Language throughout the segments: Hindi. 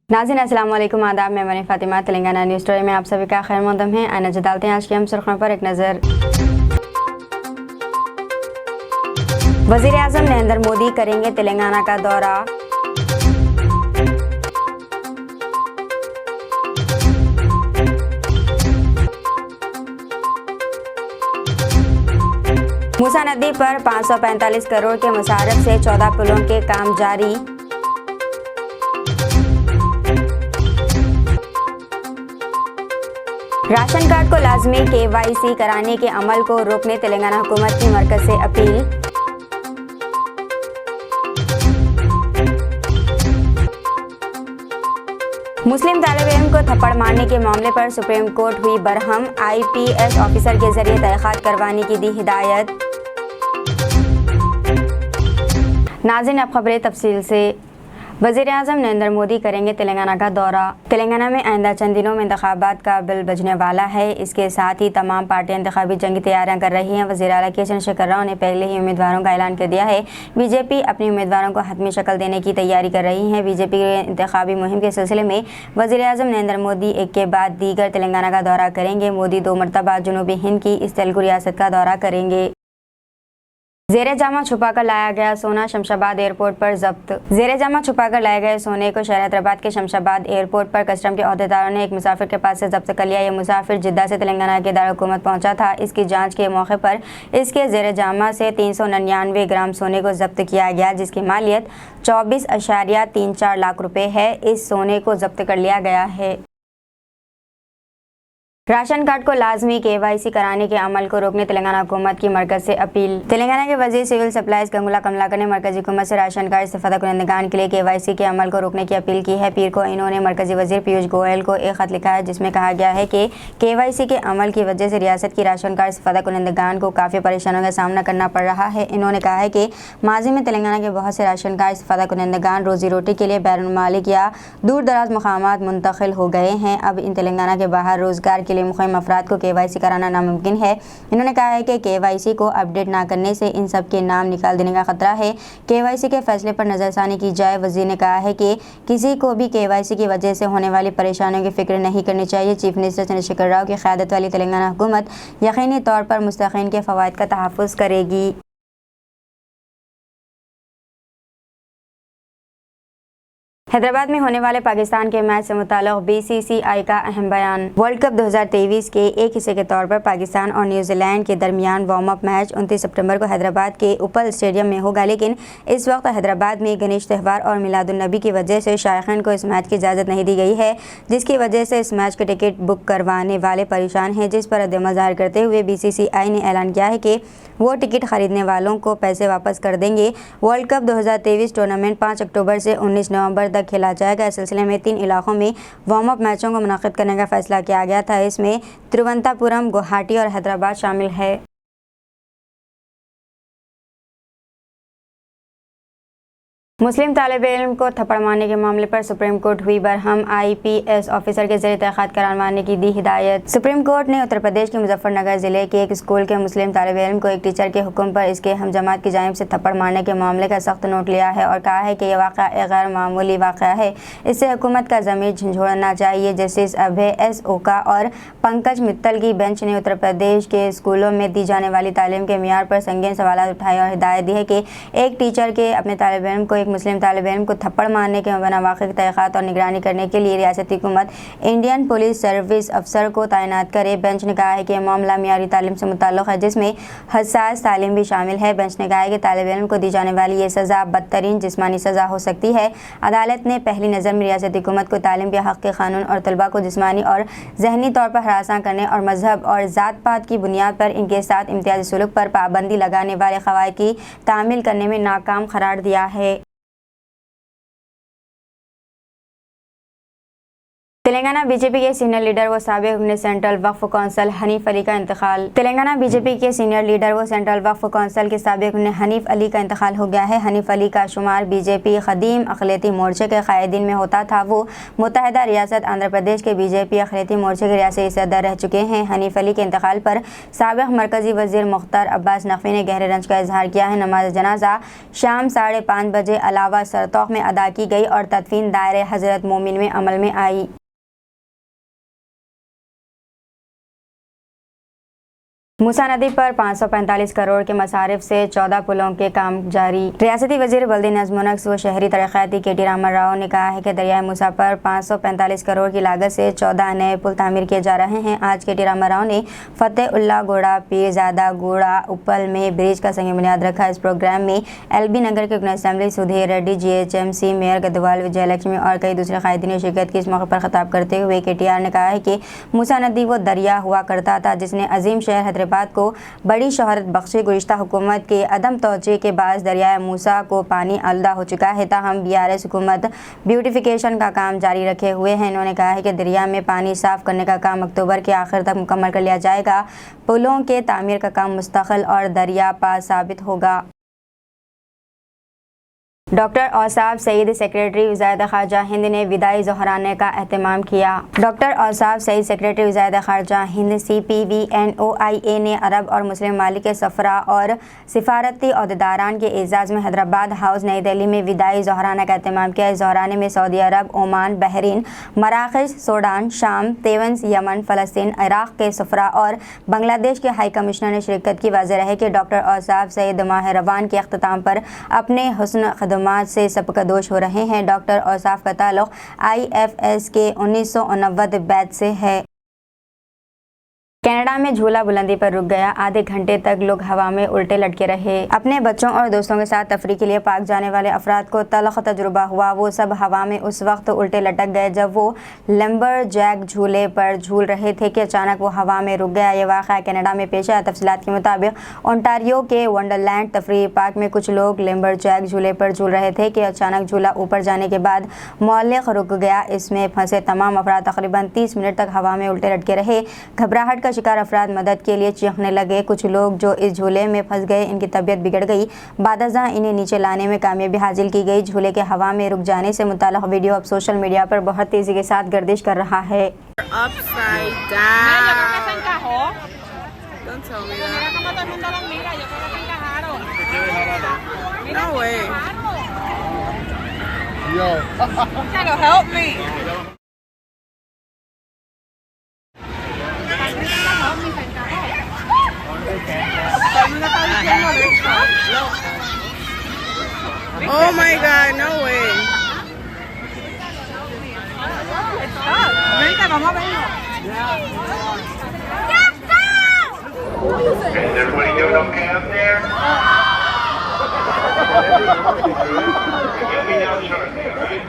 नाज़रीन अस्सलाम वालेकुम, आदाब। मैं money Fatima, Telangana news story में आप सभी का खैर मक़दम है। आइए नज़र डालते हैं आज की हम सुर्खियों पर एक नज़र। वज़ीर आज़म नरेंद्र मोदी करेंगे तेलंगाना का दौरा। मूसा नदी पर 545 करोड़ के मुसारफ से 14 पुलों के काम जारी। राशन कार्ड को लाजमी KYC कराने के अमल को रोकने तेलंगाना हुकूमत की मरकज से अपील। मुस्लिम तालिब इल्म को थप्पड़ मारने के मामले पर सुप्रीम कोर्ट हुई बरहम। IPS ऑफिसर के जरिए तहक़ीक़ात करवाने की दी हिदायत। नाज़रीन, अब खबरें तफसील से। वज़ीर आज़म नरेंद्र मोदी करेंगे तेलंगाना का दौरा। तेलंगाना में आइंदा चंद दिनों में इंतखाबात का बिल बजने वाला है। इसके साथ ही तमाम पार्टियां इंतखाबी जंगी तैयारियां कर रही हैं। वज़ीर आला के चंद्रशेखर राव ने पहले ही उम्मीदवारों का ऐलान कर दिया है। बीजेपी अपने उम्मीदवारों को हतमी शक्ल देने की तैयारी कर रही है। बीजेपी के इंतखाबी मुहिम के सिलसिले में वज़ीर आज़म नरेंद्र मोदी एक के बाद दीगर तेलंगाना का दौरा करेंगे। मोदी 2 मरतबा जनूबी हिंद की इस तेलुगु रियासत का दौरा करेंगे। ज़ेरे जामा छुपाकर लाया गया सोना शमशाबाद एयरपोर्ट पर जब्त। ज़ेरे जामा छुपाकर लाए गए सोने को शहर हैदराबाद के शमशाबाद एयरपोर्ट पर कस्टम के अहदेदारों ने एक मुसाफिर के पास से जब्त कर लिया। यह मुसाफिर जिद्दा से तेलंगाना के दारुल-हुकूमत पहुंचा था। इसकी जांच के मौके पर इसके ज़ेरे जामा से 399 ग्राम सोने को जब्त किया गया, जिसकी मालियत 24.34 लाख रुपए है। इस सोने को जब्त कर लिया गया है। राशन कार्ड को लाजमी KYC कराने के अमल को रोकने तेलंगाना हुकूमत की मरकज से अपील। तेलंगाना के वजीर सिविल सप्लाईज गंगुला कमलाकर ने मरकजी हुकूमत से राशन कार्ड इस्तेफादा कुनंदगान के लिए KYC के अमल को रोकने की अपील की है। पीर को इन्होंने मरकजी वजीर पीयूष गोयल को एक खत लिखा है, जिसमें कहा गया है कि KYC के अमल की वजह से रियासत की राशन कार्ड इस्तेफादा कुनंदगान को काफ़ी परेशानियों का सामना करना पड़ रहा है। इन्होंने कहा है कि माजी में तेलंगाना के बहुत से राशन कार्ड इस्तेफादा कुनंदगान रोजी रोटी के लिए बैरून मुल्क या दूर दराज मकामात मुंतकिल हो गए हैं। अब इन तेलंगाना के बाहर रोजगार के लिए मुक़ीम अफराद को KYC कराना नामुमकिन है। इन्होंने कहा है कि KYC को अपडेट ना करने से इन सब के नाम निकाल देने का खतरा है। KYC के फैसले पर नजरसानी की जाए। वजीर ने कहा है कि किसी को भी KYC की वजह से होने वाली परेशानियों की फिक्र नहीं करनी चाहिए। चीफ मिनिस्टर चंद्रशेखर राव की क़यादत वाली तेलंगाना हुकूमत यकीनी तौर पर मुस्तकीन के फ़वाइद का तहफ़्फ़ुज़ करेगी। हैदराबाद में होने वाले पाकिस्तान के मैच से मुताल्लिक़ BCCI का अहम बयान। वर्ल्ड कप 2023 के एक हिस्से के तौर पर पाकिस्तान और न्यूजीलैंड के दरमियान वार्म अप मैच 29 सितंबर को हैदराबाद के उपल स्टेडियम में होगा, लेकिन इस वक्त हैदराबाद में गणेश त्यौहार और मिलादुन्नबी की वजह से शायकीन को इस मैच की इजाज़त नहीं दी गई है, जिसकी वजह से इस मैच के टिकट बुक करवाने वाले परेशान हैं। जिस पर रद्द-ए-अमल ज़ाहिर करते हुए BCCI ने ऐलान किया है कि वो टिकट खरीदने वालों को पैसे वापस कर देंगे। वर्ल्ड कप 2023 टूर्नामेंट 5 अक्टूबर से 19 नवंबर तक खेला जाएगा। इस सिलसिले में 3 इलाकों में वार्म अप मैचों को मुनक़्क़िद करने का फैसला किया गया था। इसमें तिरुवनंतपुरम, गुवाहाटी और हैदराबाद शामिल है। मुस्लिम तालिब इल्म को थप्पड़ मारने के मामले पर सुप्रीम कोर्ट हुई बरहम। IPS ऑफिसर के जरिए तहक़ीक़ात करवाने की दी हिदायत। सुप्रीम कोर्ट ने उत्तर प्रदेश के मुजफ्फरनगर जिले के एक स्कूल के मुस्लिम तालिब इल्म को एक टीचर के हुक्म पर इसके हमजमात की जानिब से थप्पड़ मारने के मामले का सख्त नोट लिया है और कहा है कि यह वाक़या एक गैर मामूली वाक़या है। इससे हुकूमत का ज़मीर झंझोड़ना चाहिए। जस्टिस अभय S ओका और पंकज मित्तल की बेंच ने उत्तर प्रदेश के स्कूलों में दी जाने वाली तालीम के मियार पर संगीन सवाल उठाए और हिदायत दी है कि एक टीचर के अपने तालिब इल्म को मुस्लिम तालिब इल्म को थप्पड़ मारने के मुबैना वाक़े की तहक़ीक़ात और निगरानी करने के लिए रियासती हुकूमत इंडियन पुलिस सर्विस अफसर को तैनात करे। बेंच ने कहा है कि मामला मियारी तालीम से मुताल्लिक़ है, जिसमें हसास तालीम भी शामिल है। बेंच ने कहा है कि तालिब इल्म को दी जाने वाली ये सज़ा बदतरीन जिस्मानी सज़ा हो सकती है। अदालत ने पहली नज़र में रियासती हुकूमत को तालीम के हक़ के कानून और तलबा को जिस्मानी और ज़हनी तौर पर हरासा करने और मजहब और ज़ात पात की बुनियाद पर इनके साथ इम्तियाज़ी सलूक पर पाबंदी लगाने वाले क़वाइद की तामील करने में नाकाम करार दिया है। तेलंगाना बीजेपी के सीनियर लीडर व साबिक सेंट्रल वक्फ कौंसिल हनीफ अली का इंतकाल। तेलंगाना बीजेपी के सीनियर लीडर व सेंट्रल वक्फ कौंसिल के साबिक हनीफ अली का इंतकाल हो गया है। हनीफ अली का शुमार बीजेपी कदीम अक़लियती मोर्चे के कायदीन में होता था। वो मुत्तहिदा रियासत आंध्र प्रदेश के बीजेपी अक़लियती मोर्चे के रियासती सदर रह चुके हैं। हनीफ अली के इंतकाल पर साबिक मरकजी वज़ीर मुख्तार अब्बास नकवी ने गहरे रंज का इजहार किया है। नमाज जनाजा शाम 5:30 बजे अलावा सरतौख में अदा की गई और तदफीन दायरे हज़रत मोमिन में अमल में आई। मूसा नदी पर 545 करोड़ के मसारिफ से 14 पुलों के काम जारी। रियासती वजीर बल्दी नज़्म-ओ-नक्श व शहरी तरक्याती के टी रामा राव ने कहा है कि दरियाए मूसा पर 545 करोड़ की लागत से 14 नए पुल तामीर किए जा रहे हैं। आज के टी रामा राव ने फतेहुल्लाह गोड़ा पीरजादा गोड़ा उपल में ब्रिज का संग बुनियाद रखा। इस प्रोग्राम में LB नगर के assembly Sudhir Reddy, GHMC mayor Gadwal Vijayalakshmi और कई दूसरे कायदीन ने शिरकत की। इस मौके पर खिताब करते हुए KTR ने कहा है कि मूसा नदी वो दरिया हुआ करता था जिसने अजीम शहर बात को बड़ी शोहरत बख्शी। गुज़िश्ता हुकूमत के अदम तवज्जो के बाद दरियाए मूसा को पानी आलूदा हो चुका है। ताहम BRS हुकूमत ब्यूटिफिकेशन का काम जारी रखे हुए हैं। इन्होंने कहा है कि दरिया में पानी साफ करने का काम अक्टूबर के आखिर तक मुकम्मल कर लिया जाएगा। पुलों के तामीर का काम मुस्तकिल और दरिया पास साबित होगा। डॉक्टर औसाफ सईद सेक्रेटरी वज़ारत ख़ारजा हिंद ने विदाई ज़ोहराने का एहतमाम किया। डॉक्टर औसाफ सईद सेक्रेटरी वज़ारत ख़ारजा हिंद CPVNOIA ने अरब और मुस्लिम ममालिक के सफ़रा और सिफारती अहदेदारान के एजाज़ में हैदराबाद हाउस नई दिल्ली में विदाई ज़ोहराना का एहतमाम किया। इस ज़ोहराने में सऊदी अरब, ओमान, बहरीन, मराकश, सूडान, शाम, तेवंस, यमन, फ़लस्तीन, इराक़ के सफ़रा और बांग्लादेश के हाई कमिश्नर ने शिरकत की। वाज़ेह रहे कि डॉक्टर औसाफ सईद माह रवान के अख्ताम पर अपने हुस्न खदमात से सबकदोश हो रहे हैं। डॉक्टर औसाफ का ताल्लुक़ IFS के 1990 बैच से है। कनाडा में झूला बुलंदी पर रुक गया। आधे घंटे तक लोग हवा में उल्टे लटके रहे। अपने बच्चों और दोस्तों के साथ तफरीह के लिए पार्क जाने वाले अफराद को तलख तजुर्बा हुआ। वो सब हवा में उस वक्त उल्टे लटक गए जब वो लंबर जैक झूले पर झूल रहे थे कि अचानक वो हवा में रुक गया। ये वाक़या कनाडा में पेश आया। तफसीलात के मुताबिक ओंटारियो के वंडरलैंड तफरीही पार्क में कुछ लोग लंबर जैक झूले पर झूल रहे थे कि अचानक झूला ऊपर जाने के बाद मौलिक रुक गया। इसमें फंसे तमाम अफराद तकरीबन 30 मिनट तक हवा में उल्टे लटके रहे। घबराहट का शिकार अफराद मदद के लिए चीखने लगे। कुछ लोग जो इस झूले में फंस गए इनकी तबीयत बिगड़ गई। बादशाह इन्हें नीचे लाने में कामयाबी हासिल की गई। झूले के हवा में रुक जाने से मुताल्लिक़ वीडियो अब सोशल मीडिया पर बहुत तेजी के साथ गर्दिश कर रहा है। Oh my God, no way. Is everybody doing okay up there? You'll be down shortly, all right?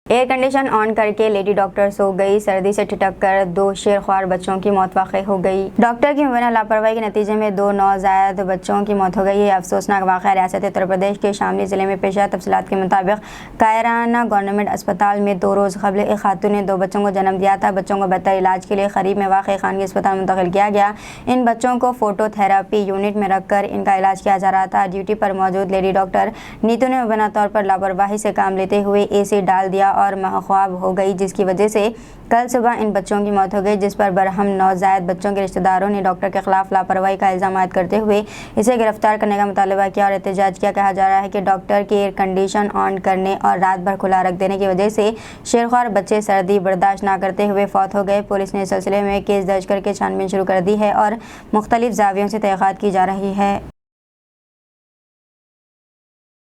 Air condition on करके लेडी डॉक्टर सो गई। सर्दी से ठिठक कर 2 शेरख्वार बच्चों की मौत वाक़ई हो गई। डॉक्टर की मुबैना लापरवाही के नतीजे में 2 नौज़ायद बच्चों की मौत हो गई। ये अफसोसनाक वाक़या रियासत उत्तर प्रदेश के शामली ज़िले में पेश आया। तफसीलात के मुताबिक कायराना गवर्नमेंट अस्पताल में 2 रोज़ क़बल एक खातून ने 2 बच्चों को जन्म दिया था। बच्चों को बेहतर इलाज के लिए करीब में वाक़ खानगी अस्पताल मुंतकिल किया गया। इन बच्चों को फोटोथेरापी यूनिट में रखकर इनका इलाज किया जा रहा था। ड्यूटी पर मौजूद लेडी डॉक्टर नीतू ने मुबैना तौर पर लापरवाही से काम लेते हुए AC डाल दिया और महख्वाब हो गई, जिसकी वजह से कल सुबह इन बच्चों की मौत हो गई। जिस पर बरहम नौज़ायद बच्चों के रिश्तेदारों ने डॉक्टर के खिलाफ लापरवाही का इल्ज़ाम आयद करते हुए इसे गिरफ्तार करने का मुतालबा किया और एहतजाज किया। कहा जा रहा है कि डॉक्टर के एयर कंडीशन ऑन करने और रात भर खुला रख देने की वजह से शेरख्वार बच्चे सर्दी बर्दाश्त ना करते हुए फौत हो गए। पुलिस ने इस सिलसिले में केस दर्ज करके छानबीन शुरू कर दी है और मुख्तलिफ ज़ावियों से तहक़ीक़ात की जा रही है।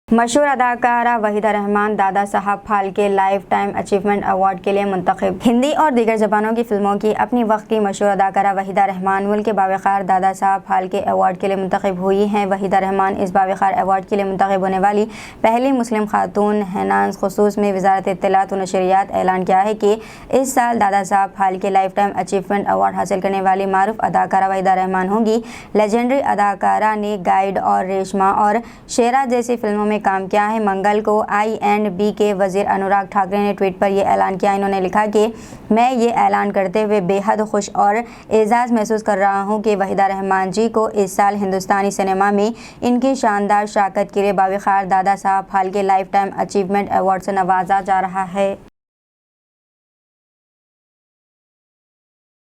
मशहूर अदाकारा Waheeda Rehman Dada Saheb Phalke life time achievement award के लिए मुंतखब। हिंदी और दीगर ज़बानों की फिल्मों की अपनी वक्त की मशहूर अदाकारा वहीदा रहमान मुल्क के बावक़ार दादा साहब फाल्के अवार्ड के लिए मुंतखब हुई हैं। वहीदा रहमान इस बावक़ार अवार्ड के लिए मुंतखब होने वाली पहली मुस्लिम खातून हैं। ख़ुसूस में वज़ारत इत्तलात व नशरियात ऐलान किया है कि इस साल Dada Saheb Phalke life time achievement award हासिल करने वाली मारूफ अदाकारा वहीदा रहमान होंगी। लेजेंडरी अदाकारा ने गाइड और रेशमा और शेरा जैसी फिल्मों में काम किया है। मंगल को I&B के वजीर अनुराग ठाकरे ने ट्वीट पर यह ऐलान किया। इन्होंने लिखा कि मैं ये ऐलान करते हुए बेहद खुश और एजाज़ महसूस कर रहा हूँ कि वहीदा रहमान जी को इस साल हिंदुस्तानी सिनेमा में इनकी शानदार शराकत के लिए बावक़ार Dada Saheb Phalke life time achievement award से नवाजा जा रहा है।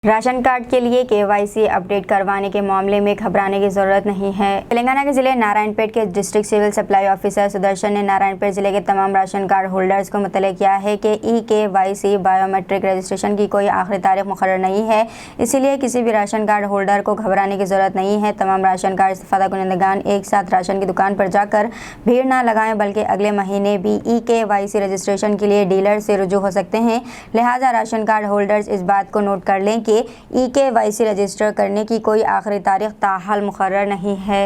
राशन कार्ड के लिए KYC अपडेट करवाने के मामले में घबराने की ज़रूरत नहीं है। तेलंगाना के ज़िले नारायणपेट के district civil supply officer Sudarshan ने नारायणपेट ज़िले के तमाम राशन कार्ड होल्डर्स को मुतल्लिक़ किया है कि KYC बायोमेट्रिक रजिस्ट्रेशन की कोई आखिरी तारीख मुकर्रर नहीं है, इसीलिए किसी भी राशन कार्ड होल्डर को घबराने की ज़रूरत नहीं है। तमाम राशन कार्ड इस्तेफ़ादा कुनिंदगान एक साथ राशन की दुकान पर जाकर भीड़ ना लगाएं, बल्कि अगले महीने भी KYC रजिस्ट्रेशन के लिए डीलर से रुजू हो सकते हैं। लिहाजा राशन कार्ड होल्डर्स इस बात को नोट कर लें कि KYC रजिस्टर करने की कोई आखिरी तारीख ताहाल मुकर्रर नहीं है।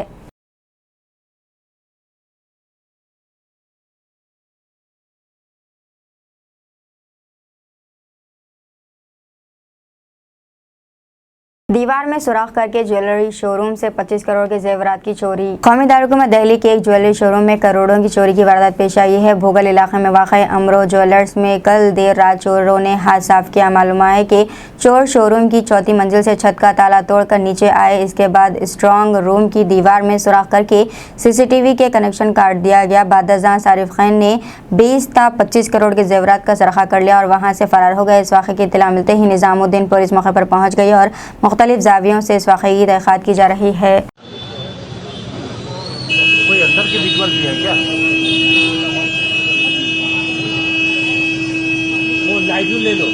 दीवार में सुराख करके ज्वेलरी शोरूम से 25 करोड़ के जेवरात की चोरी। कौमी दारकूमत दिल्ली के एक ज्वेलरी शोरूम में करोड़ों की चोरी की वारदात पेश आई है। भोगल इलाके में वाक़ अमरो ज्वेलर्स में कल देर रात चोरों ने हाथ साफ किया। मालूम है कि चोर शोरूम की चौथी मंजिल से छत का ताला तोड़कर नीचे आए। इसके बाद स्ट्रॉन्ग रूम की दीवार में सुराख करके CCTV के कनेक्शन काट दिया गया। बादशाह सारिफ खान ने 20 ता 25 करोड़ के जेवरात का सरखा कर लिया और वहाँ से फरार हो गए। इस वाक़े की इत्तला मिलते ही निज़ामुद्दीन पुलिस मौके पर पहुँच गई और मुख्तलिफ ज़ावियों से इस वाक़े की तहक़ीक़ात की जा रही है। कोई अंदर के विजुअल भी है क्या? वो लाइव ले लो।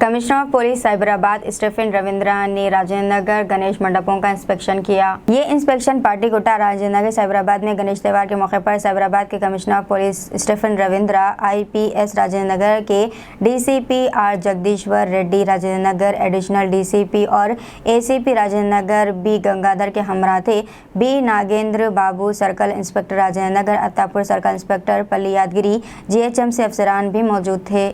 Commissioner of police Cyberabad Stephen Ravindra ने राजेंद्र नगर गणेश मंडपों का इंस्पेक्शन किया। ये इंस्पेक्शन पार्टी गुट्टा राजेंद्र नगर साइबराबाद में गणेश त्यौहार के मौके पर साइबराबाद के commissioner of police Stephen Ravindra, IPS Rajendra Nagar के DCP R Jagadishwar Reddy Rajendra Nagar, additional DCP और ACP राजेंद्र नगर B गंगाधर के हमरा थे। B Nagendra Babu circle inspector Rajendra Nagar, Attapur circle inspector पल्ली यादगिरी, GHMC अफसरान भी मौजूद थे।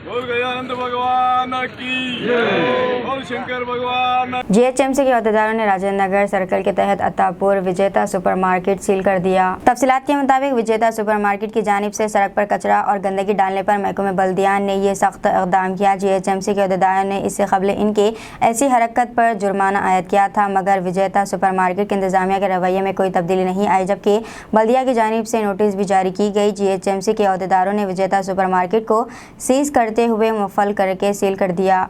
बोल गजानंद भगवान की बोल शंकर भगवान। GHMC के अहदेदारों ने राजेंद्र नगर सर्कल के तहत अत्तापुर विजेता सुपरमार्केट सील कर दिया। तफसीलात के मुताबिक विजेता सुपरमार्केट की जानिब से सड़क पर कचरा और गंदगी डालने पर महकमे बल्दियान ने यह सख्त इक़दाम किया। GHMC के अहदेदारों ने इससे कबल इनके ऐसी हरकत पर जुर्माना आयद किया था, मगर विजेता सुपरमार्केट के इंतजामिया के रवैये में कोई तब्दीली नहीं आई, जबकि बल्दिया की जानिब से नोटिस भी जारी की गई। GHMC के अहदेदारों ने विजेता सुपरमार्केट को सीज करते हुए मुफल करके सील कर दिया।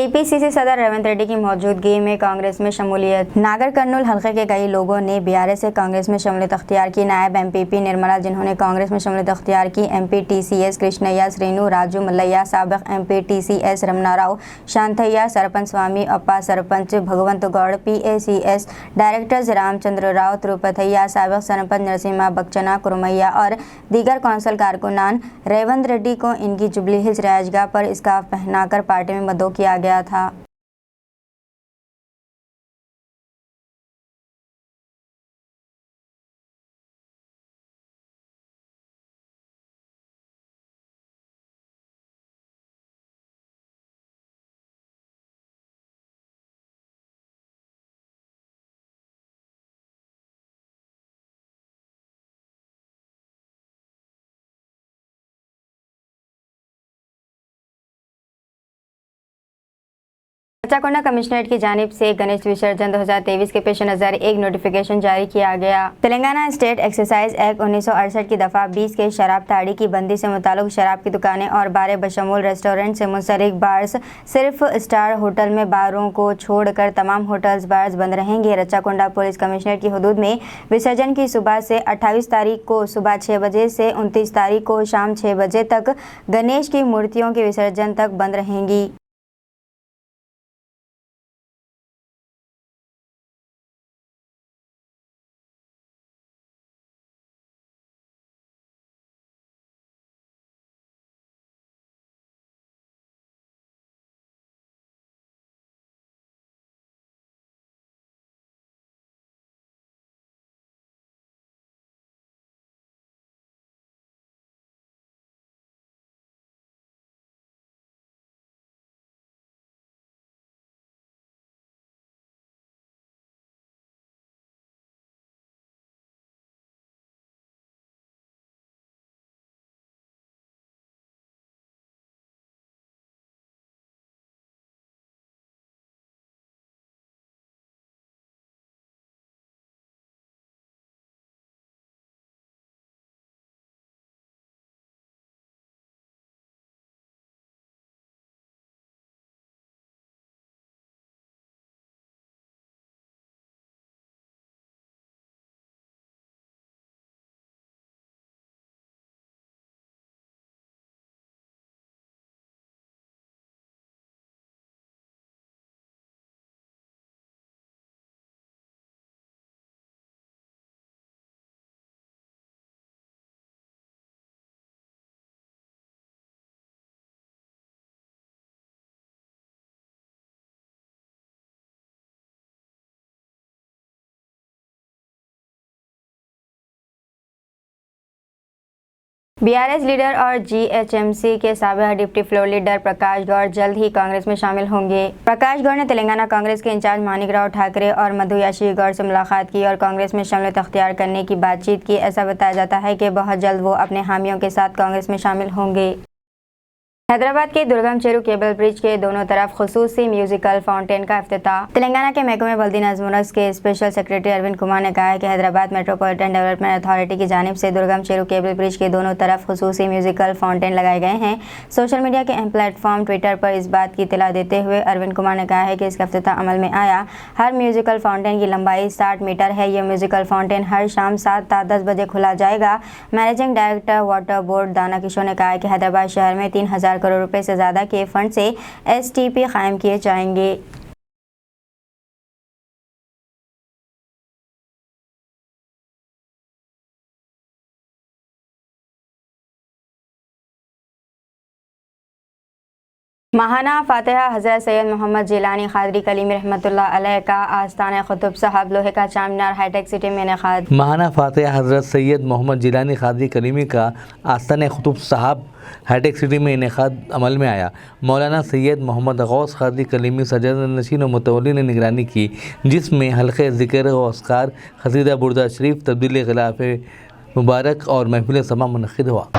टीपीसीसी सदर रेवंत रेड्डी की मौजूदगी में कांग्रेस में शमूलियत। नागर कर्नूल हल्के के कई लोगों ने बीआरएस से कांग्रेस में शमूलियत अख्तियार की। नायब एमपीपी निर्मला जिन्होंने कांग्रेस में शमूलियत अख्तियार की, एमपी टीसीएस कृष्णయ్య, श्रीनु, राजू मल्लయ్య, साबिक एमपी टीसीएस रमनाराव, शांतయ్య, सरपंच स्वामी अप्पा, सरपंच भगवंत गौड़, पीएसीएस डायरेक्टर्स रामचंद्र राव, तिरुपथయ్య, साबिक सरपंच नरसिम्हा बच्चना, कुरमయ్య और दीगर कौंसिल कारकुनान। रेवंत रेड्डी को इनकी जुबली हिल्स रिहायशगाह पर स्कार्फ पहनाकर पार्टी में मदऊ किया गया था। रचाकोंडा कमिश्नरेट की जानिब से गणेश विसर्जन 2023 के पेश नज़र एक नोटिफिकेशन जारी किया गया। तेलंगाना स्टेट एक्साइज एक्ट 1968 की दफ़ा 20 के शराब ताड़ी की बंदी से मुताल्लिक शराब की दुकानें और बारें बशमूल रेस्टोरेंट से मुंसलिक बार्स सिर्फ स्टार होटल में बारों को छोड़कर तमाम होटल्स बार्स बंद रहेंगे। रचाकोंडा पुलिस कमिश्नरेट की हदूद में विसर्जन की सुबह से 28 तारीख को सुबह 6 बजे से 29 तारीख को शाम 6 बजे तक गणेश की मूर्तियों के विसर्जन तक बंद रहेंगी। बीआरएस लीडर और जीएचएमसी के साबिक डिप्टी फ्लोर लीडर प्रकाश गौड़ जल्द ही कांग्रेस में शामिल होंगे। प्रकाश गौड़ ने तेलंगाना कांग्रेस के इंचार्ज मानिकराव ठाकरे और मधु याशी गौड़ से मुलाकात की और कांग्रेस में शमूलियत अख्तियार करने की बातचीत की। ऐसा बताया जाता है कि बहुत जल्द वो अपने हामियों के साथ कांग्रेस में शामिल होंगे। हैदराबाद के दुर्गम चेरू केबल ब्रिज के दोनों तरफ खुसूसी म्यूजिकल फाउंटेन का इफ्तिताह। तेलंगाना के महकमे बल्दी नज़्म के स्पेशल सेक्रेटरी अरविंद कुमार ने कहा है कि हैदराबाद मेट्रोपॉलिटन डेवलपमेंट अथॉरिटी की जानिब से दुर्गम चेरू केबल ब्रिज के दोनों तरफ खुसूसी म्यूजिकल फाउंटेन लगाए गए हैं। सोशल मीडिया के अहम प्लेटफॉर्म ट्विटर पर इस बात की इत्तला देते हुए अरविंद कुमार ने कहा है कि इसका इफ्तिताह अमल में आया। हर म्यूजिकल फाउंटेन की लंबाई 60 मीटर है। यह म्यूजिकल फाउंटेन हर शाम 7 ता 10 बजे खुला जाएगा। मैनेजिंग डायरेक्टर वाटर बोर्ड दाना किशोर ने कहा है कि हैदराबाद शहर में 3000 करोड़ रुपए से ज़्यादा के फंड से एसटीपी कायम किए जाएंगे। महाना फातिहा हज़रत सैयद मोहम्मद जिलानी क़ादरी कलीमी रहमतुल्लाह अलैह का आस्ताना कुतुब साहब लोहे का चामीनार हाईटेक सिटी में इनेकाद। महाना फातिहा हज़रत सैयद मोहम्मद जिलानी क़ादरी कलीमी का आस्ताना कुतुब साहब हाईटेक सिटी में इनेकाद अमल में आया। मौलाना सैयद मोहम्मद गौस क़ादरी कलीमी सजद नशीन व मुतवल्ली ने निगरानी की, जिसमें हल्क़े ज़िक्र व अस्कार, क़सीदा बुर्दा शरीफ, तब्दील ग़िलाफ़ मुबारक और महफ़िल समा मुनक़िद हुआ।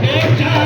बेचारा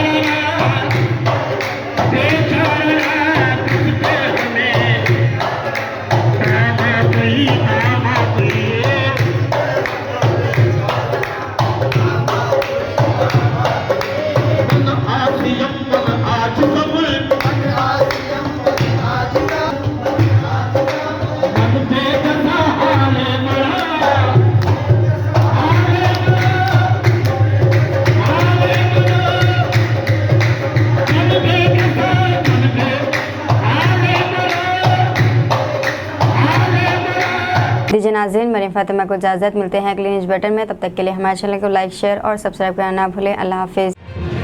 दीजिए नाज़रीन, मरीम फातिमा को इजाज़त, मिलते हैं अगले न्यूज़ बटन में। तब तक के लिए हमारे चैनल को लाइक, शेयर और सब्सक्राइब करना ना भूलें। अल्लाह हाफिज़।